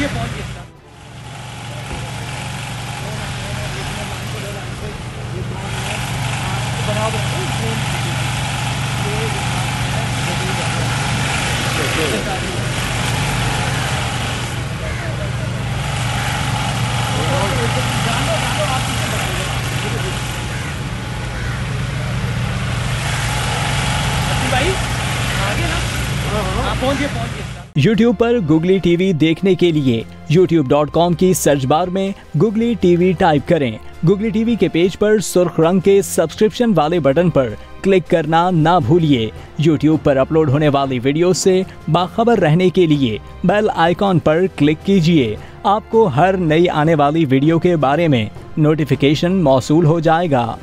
पहुंच गए। भाई आगे ना, पहुंच गए। YouTube पर गुगली टीवी देखने के लिए youtube.com की सर्च बार में गुगली टीवी टाइप करें। गुगली टीवी के पेज पर सुर्ख रंग के सब्सक्रिप्शन वाले बटन पर क्लिक करना ना भूलिए। YouTube पर अपलोड होने वाली वीडियो से बाखबर रहने के लिए बेल आइकॉन पर क्लिक कीजिए। आपको हर नई आने वाली वीडियो के बारे में नोटिफिकेशन मौसूल हो जाएगा।